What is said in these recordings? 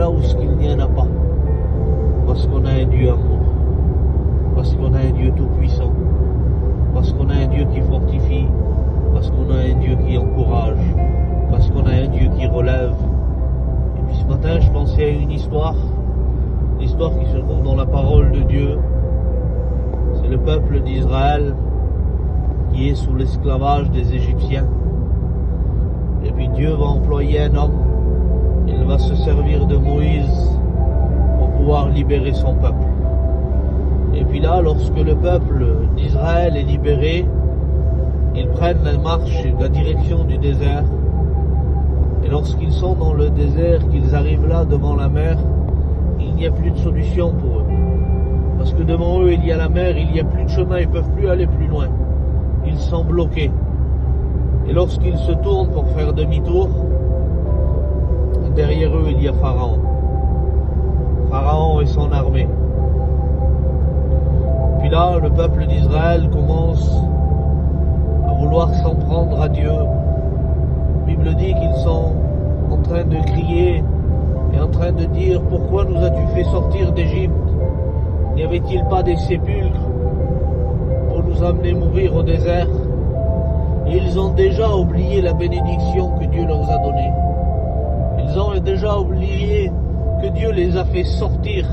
là où il n'y en a pas. Parce qu'on a un Dieu amour. Parce qu'on a un Dieu tout-puissant. Parce qu'on a un Dieu qui fortifie. Parce qu'on a un Dieu qui encourage. Parce qu'on a un Dieu qui relève. Et puis ce matin, je pensais à une histoire qui se trouve dans la parole de Dieu. C'est le peuple d'Israël qui est sous l'esclavage des Égyptiens. Et puis Dieu va employer un homme. Il va se servir de Moïse pour pouvoir libérer son peuple. Et puis là, lorsque le peuple d'Israël est libéré, ils prennent la marche, la direction du désert. Et lorsqu'ils sont dans le désert, qu'ils arrivent là devant la mer, il n'y a plus de solution pour eux. Parce que devant eux, il y a la mer, il n'y a plus de chemin, ils ne peuvent plus aller plus loin. Ils sont bloqués. Et lorsqu'ils se tournent pour faire demi-tour, derrière eux, il y a Pharaon. Pharaon et son armée. Puis là, le peuple d'Israël commence à vouloir s'en prendre à Dieu. La Bible dit qu'ils sont en train de crier et en train de dire « Pourquoi nous as-tu fait sortir d'Égypte? N'y avait-il pas des sépulcres pour nous amener mourir au désert ?» Et ils ont déjà oublié la bénédiction que Dieu leur a donnée. Ils ont déjà oublié que Dieu les a fait sortir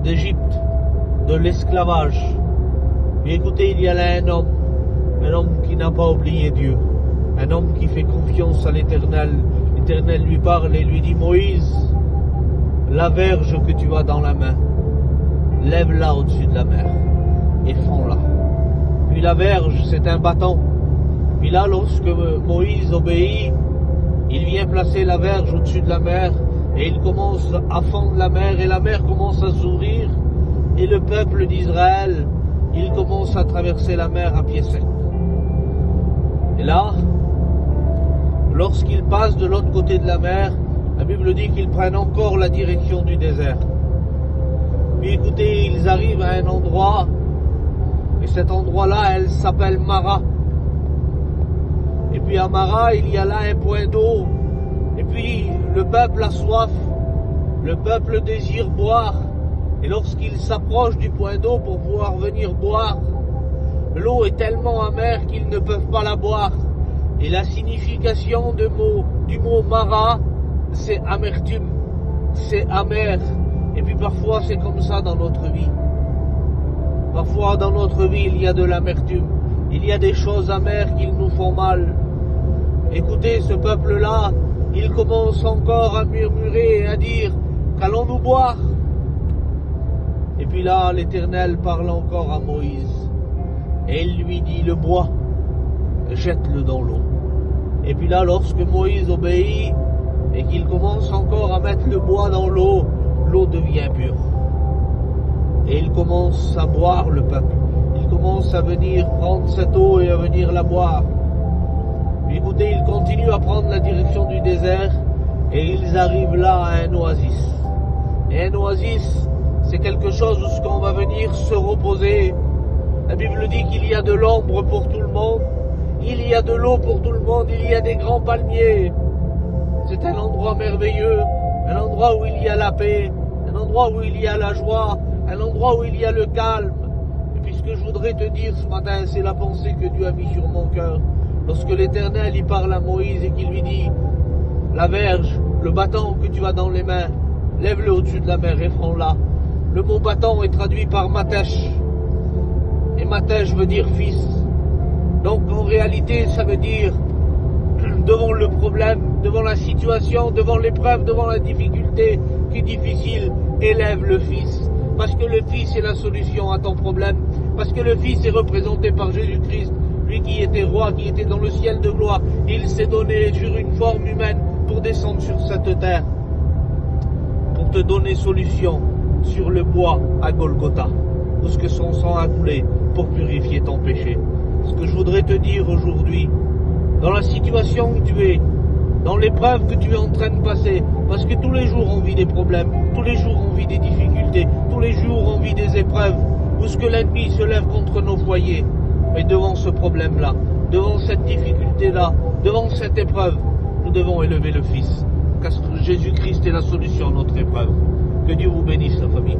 d'Égypte, de l'esclavage. Mais écoutez, il y a là un homme qui n'a pas oublié Dieu, un homme qui fait confiance à l'Éternel. L'Éternel lui parle et lui dit « Moïse, la verge que tu as dans la main, lève-la au-dessus de la mer et fends-la. » Puis la verge, c'est un bâton. Puis là, lorsque Moïse obéit, il vient placer la verge au-dessus de la mer et il commence à fendre la mer et la mer commence à s'ouvrir et le peuple d'Israël, il commence à traverser la mer à pied sec. Et là, lorsqu'ils passent de l'autre côté de la mer, la Bible dit qu'ils prennent encore la direction du désert. Puis écoutez, ils arrivent à un endroit et cet endroit-là, elle s'appelle Mara. Et puis à Mara, il y a là un point d'eau. Et puis le peuple a soif, le peuple désire boire. Et lorsqu'il s'approche du point d'eau pour pouvoir venir boire, l'eau est tellement amère qu'ils ne peuvent pas la boire. Et la signification du mot Mara, c'est amertume, c'est amer. Et puis parfois c'est comme ça dans notre vie. Parfois dans notre vie il y a de l'amertume, il y a des choses amères qui nous font mal. Écoutez, ce peuple-là, il commence encore à murmurer et à dire « Qu'allons-nous boire ?» Et puis là, l'Éternel parle encore à Moïse. Et il lui dit « Le bois, jette-le dans l'eau. » Et puis là, lorsque Moïse obéit et qu'il commence encore à mettre le bois dans l'eau, l'eau devient pure. Et il commence à boire le peuple. Il commence à venir prendre cette eau et à venir la boire. Puis écoutez, il continue à prendre la direction du désert et ils arrivent là à un oasis. Et un oasis, c'est quelque chose où on va venir se reposer. La Bible dit qu'il y a de l'ombre pour tout le monde, il y a de l'eau pour tout le monde, il y a des grands palmiers. C'est un endroit merveilleux, un endroit où il y a la paix, un endroit où il y a la joie, un endroit où il y a le calme. Et puis ce que je voudrais te dire ce matin, c'est la pensée que Dieu a mis sur mon cœur. Lorsque l'Éternel y parle à Moïse et qu'il lui dit « La verge, le bâton que tu as dans les mains, lève-le au-dessus de la mer et fends-la. » Le mot bâton est traduit par Matèche. Et Matèche veut dire fils. Donc en réalité, ça veut dire devant le problème, devant la situation, devant l'épreuve, devant la difficulté qui est difficile, élève le fils. Parce que le fils est la solution à ton problème. Parce que le fils est représenté par Jésus-Christ. Lui qui était roi, qui était dans le ciel de gloire, il s'est donné sur une forme humaine pour descendre sur cette terre, pour te donner solution sur le bois à Golgotha, où ce que son sang a coulé pour purifier ton péché. Ce que je voudrais te dire aujourd'hui, dans la situation où tu es, dans l'épreuve que tu es en train de passer, parce que tous les jours on vit des problèmes, tous les jours on vit des difficultés, tous les jours on vit des épreuves, où ce que l'ennemi se lève contre nos foyers. Mais devant ce problème-là, devant cette difficulté-là, devant cette épreuve, nous devons élever le Fils. car Jésus-Christ est la solution à notre épreuve. Que Dieu vous bénisse, la famille.